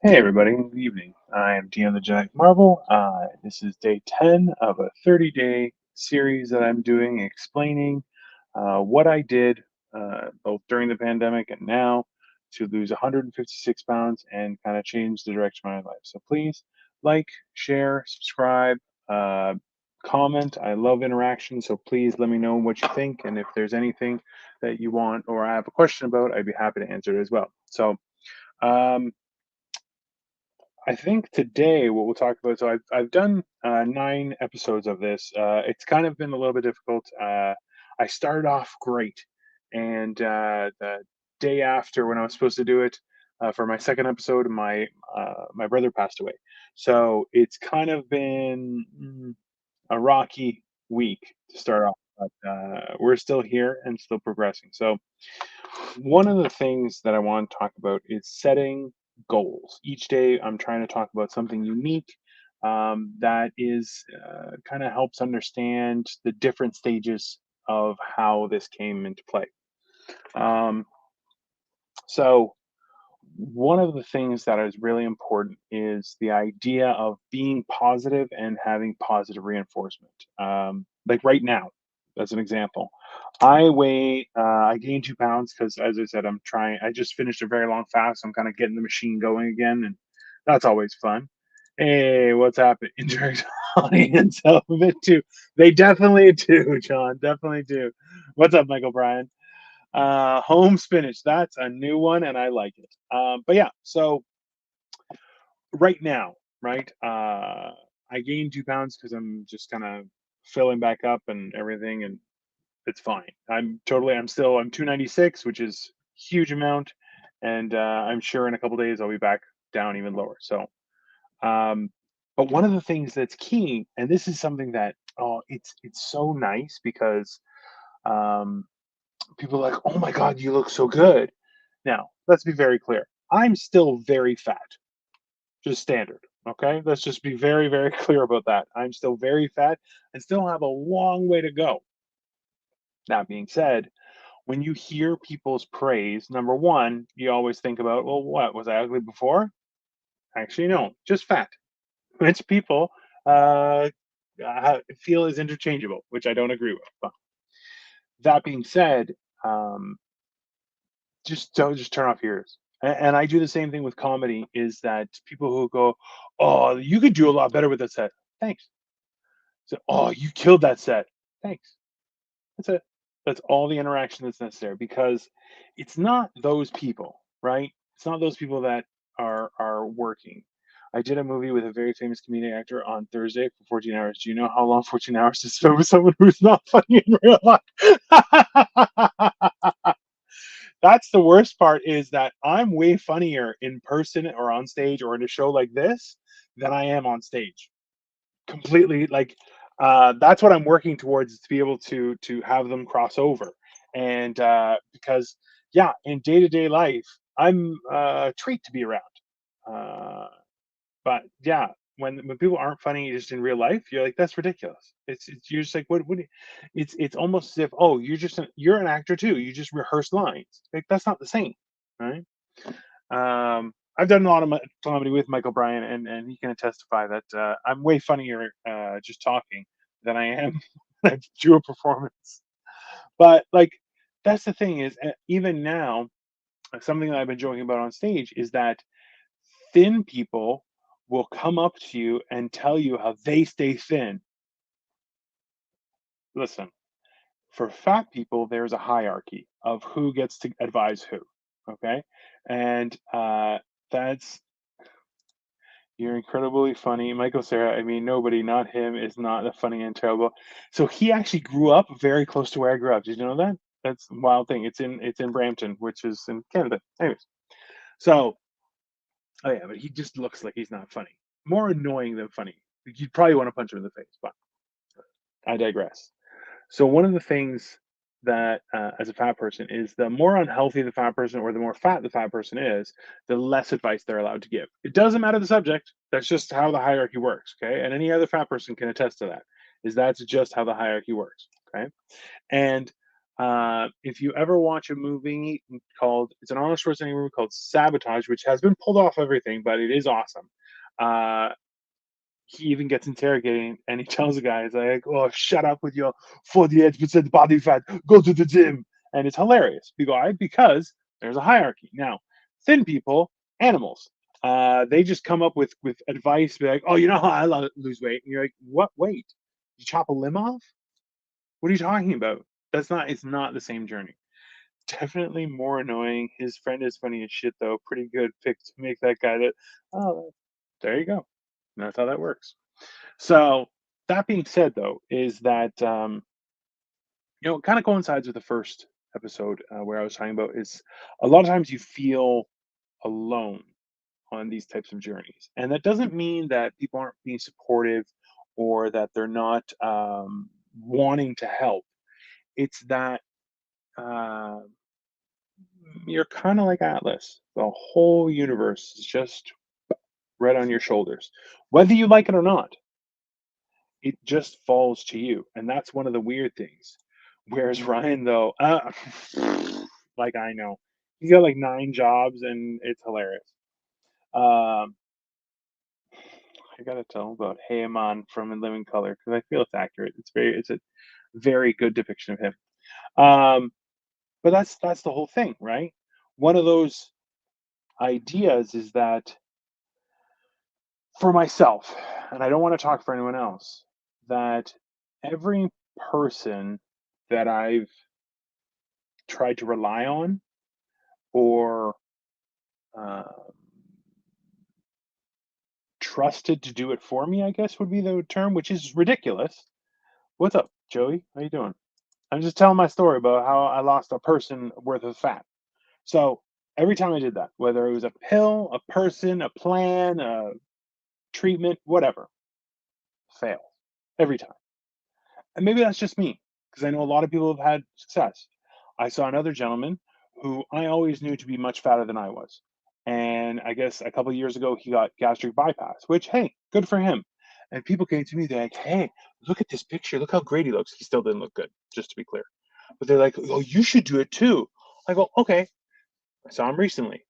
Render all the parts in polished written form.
Hey everybody, good evening. I am Dion the Genetic Marvel. This is day 10 of a 30-day series that I'm doing explaining what I did both during the pandemic and now to lose 156 pounds and kind of change the direction of my life. So please like, share, subscribe, uh, comment. I love interaction, so please let me know what you think. And if there's anything that you want or I have a question about, I'd be happy to answer it as well. Um, I think today what we'll talk about. So I've done 9 episodes of this. It's kind of been a little bit difficult. I started off great, and the day after when I was supposed to do it for my second episode, my brother passed away. So it's kind of been a rocky week to start off, but we're still here and still progressing. So one of the things that I want to talk about is setting goals. Each day, I'm trying to talk about something unique that is kind of helps understand the different stages of how this came into play. Um, so, one of the things that is really important is the idea of being positive and having positive reinforcement. Like right now, as an example, I gained 2 pounds because, as I said, I just finished a very long fast. So I'm kind of getting the machine going again, and that's always fun. Hey, what's happening? Indirect audience element too. They definitely do, John. Definitely do. What's up, Michael Bryan? Home spinach. That's a new one, and I like it. But yeah, so right now, right, I gained 2 pounds because I'm just kind of filling back up and everything, and it's fine. I'm 296, which is huge amount, and I'm sure in a couple days I'll be back down even lower. Um, but one of the things that's key, and this is something that it's so nice because um, people are like, oh my god, you look so good. Now, let's be very clear. I'm still very fat, just standard. Okay. Let's just be very, very clear about that. I'm still very fat and still have a long way to go. That being said, when you hear people's praise, number one, you always think about, well, what was I ugly before? Actually, no, just fat, which people feel is interchangeable, which I don't agree with. But that being said, um, just don't just turn off your ears. And I do the same thing with comedy. Is that people who go, "Oh, you could do a lot better with that set." Thanks. So, "Oh, you killed that set." Thanks. That's it. That's all the interaction that's necessary because it's not those people, right? It's not those people that are working. I did a movie with a very famous comedic actor on Thursday for 14 hours. Do you know how long 14 hours is spent with someone who's not funny in real life? That's the worst part is that I'm way funnier in person or on stage or in a show like this than I am on stage. Completely like that's what I'm working towards is to be able to have them cross over. And because yeah, in day-to-day life, I'm a treat to be around. Uh but yeah, when people aren't funny just in real life, you're like, that's ridiculous. It's you're just like, what it's almost as if, oh, you're an actor too. You just rehearse lines. Like that's not the same, right? I've done a lot of comedy with Michael Bryan, and he can testify that I'm way funnier just talking than I am when I do a performance. But like, that's the thing is, even now, something that I've been joking about on stage is that thin people will come up to you and tell you how they stay thin. Listen, for fat people, there's a hierarchy of who gets to advise who. Okay, and that's you're incredibly funny. Michael Cera, I mean, nobody, not him, is not a funny and terrible. So he actually grew up very close to where I grew up. Did you know that? That's a wild thing. It's in Brampton, which is in Canada. Anyways, so oh yeah, but he just looks like he's not funny. More annoying than funny. You'd probably want to punch him in the face, but I digress. So one of the things that as a fat person is the more unhealthy the fat person or the more fat the fat person is, the less advice they're allowed to give. It doesn't matter the subject. That's just how the hierarchy works. Okay. And any other fat person can attest to that. Is that's just how the hierarchy works. Okay. And If you ever watch a movie called, it's an Arnold Schwarzenegger movie called Sabotage, which has been pulled off everything, but it is awesome. Uh, he even gets interrogated and he tells the guy, he's like, "Oh, shut up with your 48% body fat. Go to the gym." And it's hilarious. Why? Because there's a hierarchy. Now, thin people, animals, they just come up with advice, be like, "Oh, you know how lose weight?" And you're like, "What weight? You chop a limb off? What are you talking about?" That's not. It's not the same journey. Definitely more annoying. His friend is funny as shit, though. Pretty good pick to make that guy that. Oh, there you go. That's how that works. So that being said, though, is that it kind of coincides with the first episode where I was talking about is a lot of times you feel alone on these types of journeys, and that doesn't mean that people aren't being supportive or that they're not wanting to help. It's that uh, you're kind of like Atlas. The whole universe is just right on your shoulders, whether you like it or not. It just falls to you, and that's one of the weird things. Whereas Ryan, though, like I know, he's got like 9 jobs, and it's hilarious. Um, I gotta tell him about Heyman from In Living Color because I feel it's accurate. It's a very good depiction of him. Um, but that's the whole thing, right? One of those ideas is that for myself, and I don't want to talk for anyone else, that every person that I've tried to rely on or uh, trusted to do it for me, I guess would be the term, which is ridiculous. What's up, Joey? How you doing? I'm just telling my story about how I lost a person worth of fat. So every time I did that, whether it was a pill, a person, a plan, a treatment, whatever, failed every time. And maybe that's just me, because I know a lot of people have had success. I saw another gentleman who I always knew to be much fatter than I was. And I guess a couple of years ago, he got gastric bypass, which, hey, good for him. And people came to me, they're like, "Hey, look at this picture. Look how great he looks." He still didn't look good, just to be clear. But they're like, "Oh, you should do it too." I go, "Okay." I saw him recently,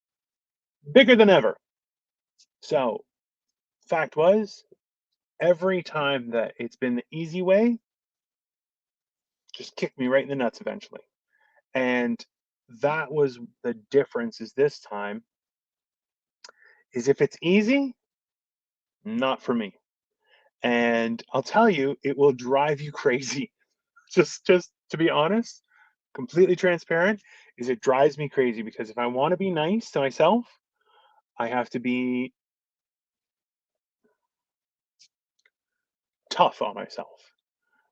bigger than ever. So, fact was, every time that it's been the easy way, just kicked me right in the nuts eventually. And that was the difference is this time is if it's easy, not for me. And I'll tell you, it will drive you crazy. Just to be honest, completely transparent, is it drives me crazy because if I want to be nice to myself, I have to be tough on myself.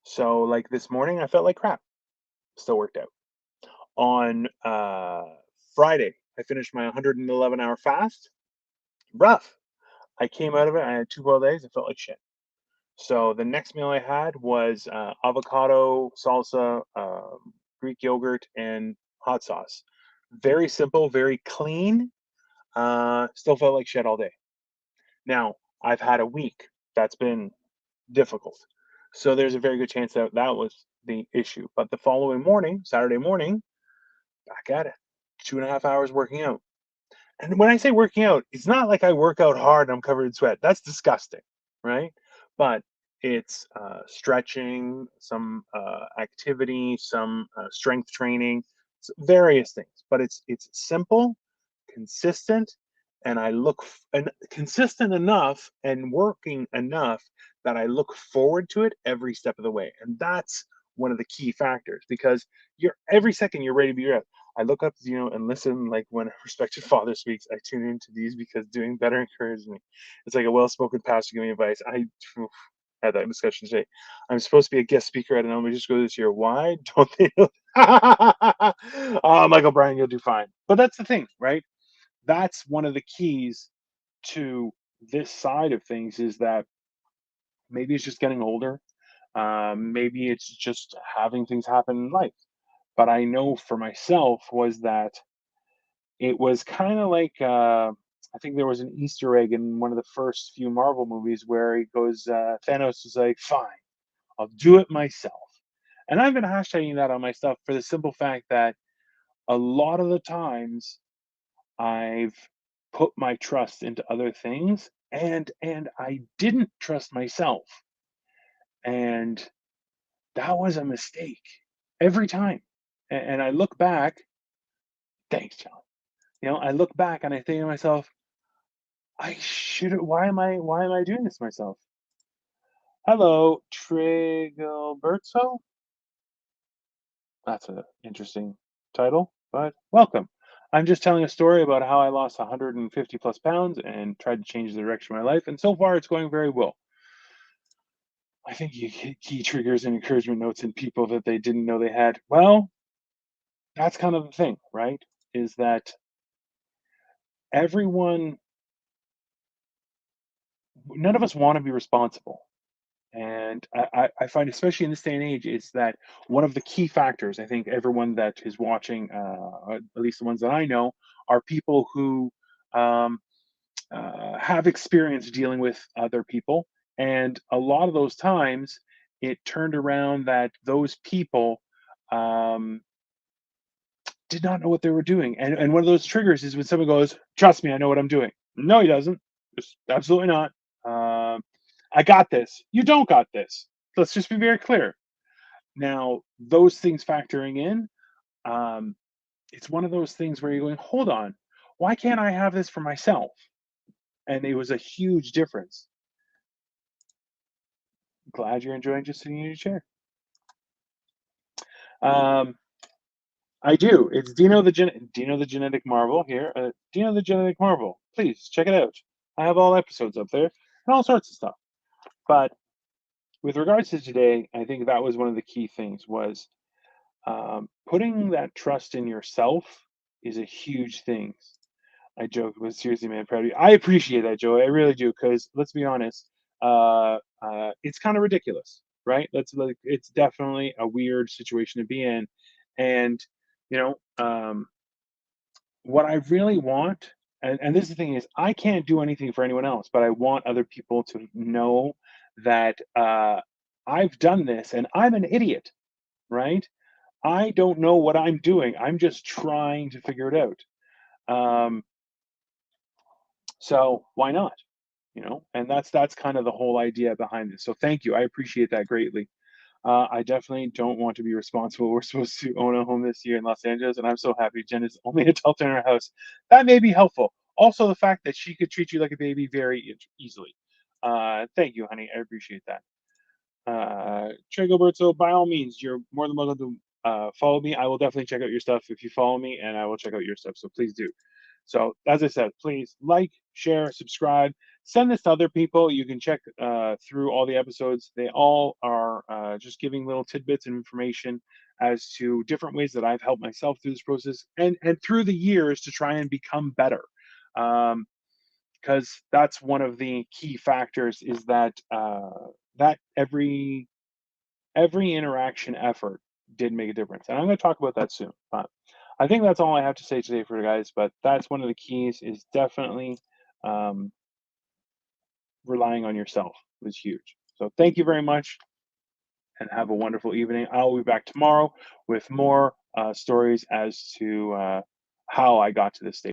So like this morning I felt like crap. Still worked out. On Friday, I finished my 111-hour fast. Rough. I came out of it. I had 2 boiled eggs. I felt like shit. So the next meal I had was avocado, salsa, Greek yogurt, and hot sauce. Very simple, very clean. Still felt like shit all day. Now, I've had a week that's been difficult. So there's a very good chance that that was the issue. But the following morning, Saturday morning, back at it. 2.5 hours working out. And when I say working out, it's not like I work out hard and I'm covered in sweat. That's disgusting, right? But it's stretching, some activity, some strength training, various things. But it's simple, consistent, and consistent enough and working enough that I look forward to it every step of the way. And that's one of the key factors because you're every second you're ready to be rep. I look up, and listen. Like when a respected father speaks, I tune into these because doing better encourages me. It's like a well-spoken pastor giving advice. I oof, had that discussion today. I'm supposed to be a guest speaker at an elementary school this year. Why don't they know? Michael Bryan, you'll do fine. But that's the thing, right? That's one of the keys to this side of things is that maybe it's just getting older. Maybe it's just having things happen in life. But I know for myself was that it was kind of like I think there was an Easter egg in one of the first few Marvel movies where he goes, Thanos was like, "Fine, I'll do it myself." And I've been hashtagging that on my stuff for the simple fact that a lot of the times I've put my trust into other things and I didn't trust myself. And that was a mistake every time. And I look back, thanks, John. I look back and I think to myself, I should have, why am I doing this to myself? Hello, Trigilberto. That's an interesting title, but welcome. I'm just telling a story about how I lost 150 plus pounds and tried to change the direction of my life, and so far it's going very well. I think you hit key triggers and encouragement notes in people that they didn't know they had. Well, that's kind of the thing, right? Is that everyone, none of us want to be responsible. And I find, especially in this day and age, is that one of the key factors. I think everyone that is watching, at least the ones that I know, are people who um, have experience dealing with other people. And a lot of those times, it turned around that those people um, did not know what they were doing. And one of those triggers is when someone goes, "Trust me, I know what I'm doing." No, he doesn't. Just absolutely not. Um, I got this. You don't got this. Let's just be very clear. Now, those things factoring in, um, it's one of those things where you're going, hold on, why can't I have this for myself? And it was a huge difference. Glad you're enjoying just sitting in your chair. Um, I do. It's Dino the Genetic Marvel here. Dino the Genetic Marvel. Please check it out. I have all episodes up there and all sorts of stuff. But with regards to today, I think that was one of the key things was putting that trust in yourself is a huge thing. I joke, but seriously, man, proud of you. I appreciate that, Joey. I really do, because let's be honest, it's kind of ridiculous, right? It's definitely a weird situation to be in, and you know, what I really want, and this is the thing is, I can't do anything for anyone else, but I want other people to know that I've done this, and I'm an idiot, right? I don't know what I'm doing. I'm just trying to figure it out. Um, so why not? And that's kind of the whole idea behind this. So thank you. I appreciate that greatly. I definitely don't want to be responsible. We're supposed to own a home this year in Los Angeles, and I'm so happy Jen is the only adult in our house. That may be helpful. Also, the fact that she could treat you like a baby very easily. Thank you, honey. I appreciate that. Trey Gilberto, by all means, you're more than welcome to follow me. I will definitely check out your stuff if you follow me, and I will check out your stuff. So please do. So, as I said, please like, share, subscribe, send this to other people. You can check through all the episodes. They all are just giving little tidbits of information as to different ways that I've helped myself through this process and through the years to try and become better. Because that's one of the key factors is that every interaction effort did make a difference. And I'm going to talk about that soon. But I think that's all I have to say today for you guys. But that's one of the keys is definitely um, relying on yourself was huge. So thank you very much and have a wonderful evening. I'll be back tomorrow with more stories as to how I got to this stage.